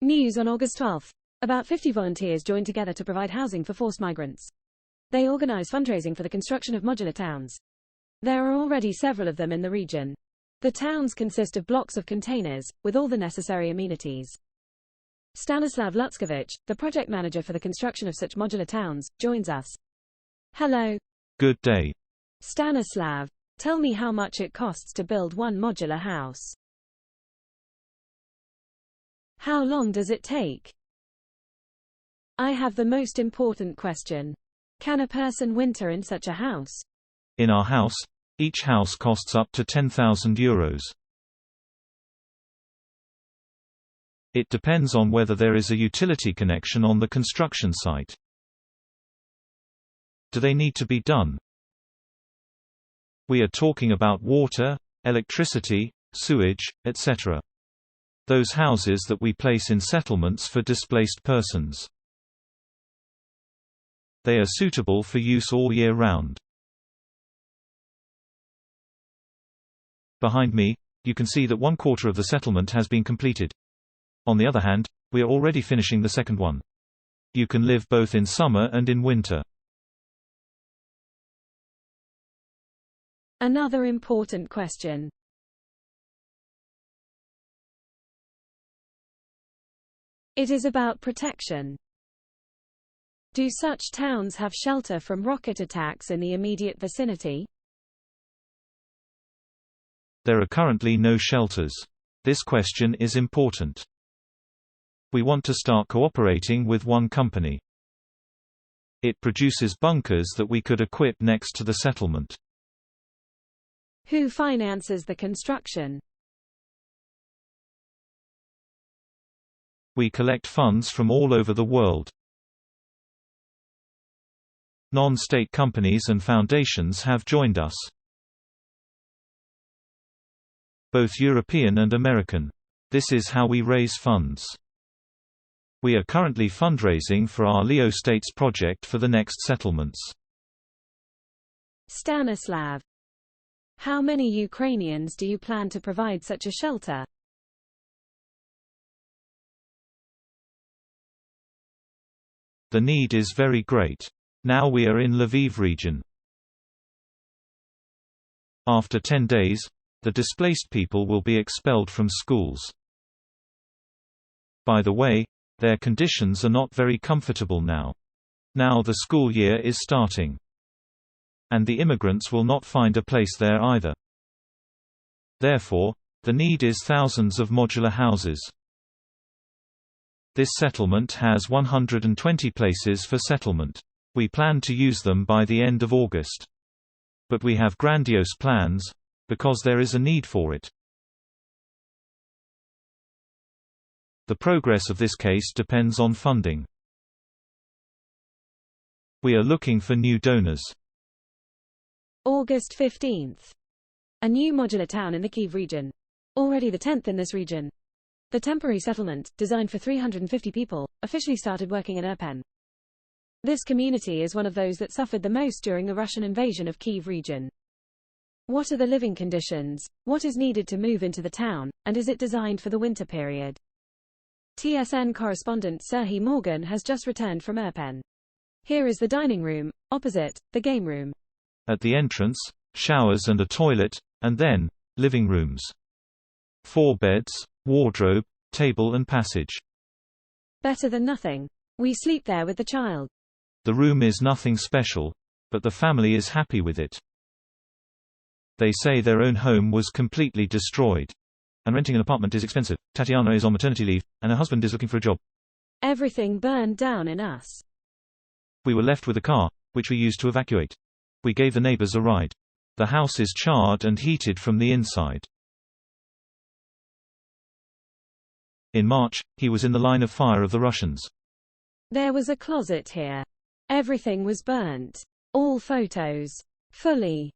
News on August 12. About 50 volunteers joined together to provide housing for forced migrants. They organize fundraising for the construction of modular towns. There are already several of them in the region. The towns consist of blocks of containers, with all the necessary amenities. Stanislav Lutzkevich, the project manager for the construction of such modular towns, joins us. Hello. Good day. Stanislav, tell me how much it costs to build one modular house. How long does it take? I have the most important question. Can a person winter in such a house? In our house, each house costs up to €10,000. It depends on whether there is a utility connection on the construction site. Do they need to be done? We are talking about water, electricity, sewage, etc. Those houses that we place in settlements for displaced persons. They are suitable for use all year round. Behind me, you can see that 1/4 of the settlement has been completed. On the other hand, we are already finishing the second one. You can live both in summer and in winter. Another important question. It is about protection. Do such towns have shelter from rocket attacks in the immediate vicinity? There are currently no shelters. This question is important. We want to start cooperating with one company. It produces bunkers that we could equip next to the settlement. Who finances the construction? We collect funds from all over the world. Non-state companies and foundations have joined us. Both European and American. This is how we raise funds. We are currently fundraising for our Leo States project for the next settlements. Stanislav, how many Ukrainians do you plan to provide such a shelter? The need is very great. Now we are in Lviv region. After 10 days, the displaced people will be expelled from schools. By the way, their conditions are not very comfortable now. Now the school year is starting. And the immigrants will not find a place there either. Therefore, the need is thousands of modular houses. This settlement has 120 places for settlement. We plan to use them by the end of August. But we have grandiose plans, because there is a need for it. The progress of this case depends on funding. We are looking for new donors. August 15th. A new modular town in the Kyiv region. Already the 10th in this region. The temporary settlement, designed for 350 people, officially started working in Irpen. This community is one of those that suffered the most during the Russian invasion of Kyiv region. What are the living conditions, what is needed to move into the town, and is it designed for the winter period? TSN correspondent Serhiy Morgan has just returned from Irpen. Here is the dining room, opposite, the game room. At the entrance, showers and a toilet, and then, living rooms. 4 beds, wardrobe, table and passage. Better than nothing. We sleep there with the child. The room is nothing special, but the family is happy with it. They say their own home was completely destroyed. And renting an apartment is expensive. Tatiana is on maternity leave, and her husband is looking for a job. Everything burned down in us. We were left with a car, which we used to evacuate. We gave the neighbors a ride. The house is charred and heated from the inside. In March, he was in the line of fire of the Russians. There was a closet here. Everything was burnt. All photos. Fully.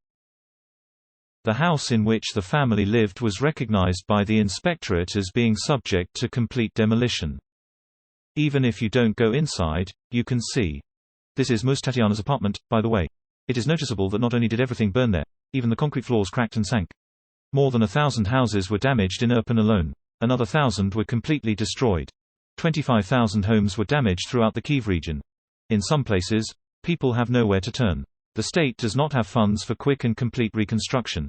The house in which the family lived was recognized by the inspectorate as being subject to complete demolition. Even if you don't go inside, you can see. This is Ms. Tatiana's apartment, by the way. It is noticeable that not only did everything burn there, even the concrete floors cracked and sank. More than 1,000 houses were damaged in Irpen alone. Another 1,000 were completely destroyed. 25,000 homes were damaged throughout the Kyiv region. In some places, people have nowhere to turn. The state does not have funds for quick and complete reconstruction.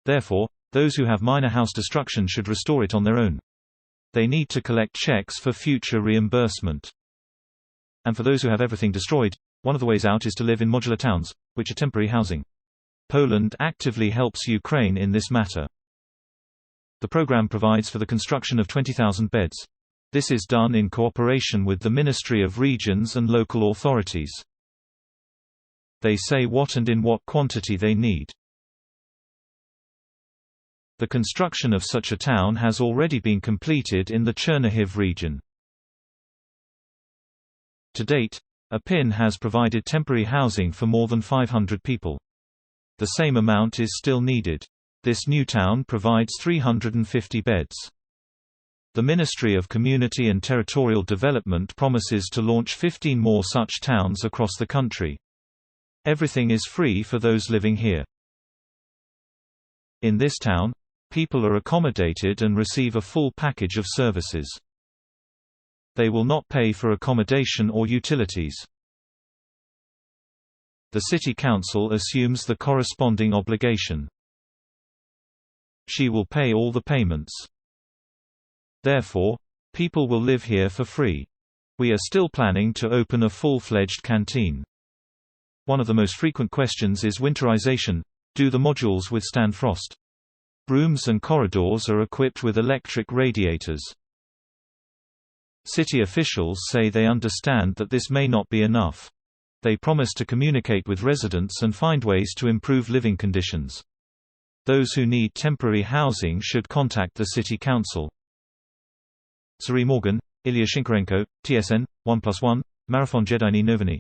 Therefore, those who have minor house destruction should restore it on their own. They need to collect checks for future reimbursement. And for those who have everything destroyed, one of the ways out is to live in modular towns, which are temporary housing. Poland actively helps Ukraine in this matter. The program provides for the construction of 20,000 beds. This is done in cooperation with the Ministry of Regions and local authorities. They say what and in what quantity they need. The construction of such a town has already been completed in the Chernihiv region. To date, Irpin has provided temporary housing for more than 500 people. The same amount is still needed. This new town provides 350 beds. The Ministry of Community and Territorial Development promises to launch 15 more such towns across the country. Everything is free for those living here. In this town, people are accommodated and receive a full package of services. They will not pay for accommodation or utilities. The city council assumes the corresponding obligation. She will pay all the payments. Therefore, people will live here for free. We are still planning to open a full-fledged canteen. One of the most frequent questions is winterization. Do the modules withstand frost? Rooms and corridors are equipped with electric radiators. City officials say they understand that this may not be enough. They promise to communicate with residents and find ways to improve living conditions. Those who need temporary housing should contact the city council. Sari Morgan, Ilya Shinkarenko, TSN, 1+1, Marathon Jedini Noviny.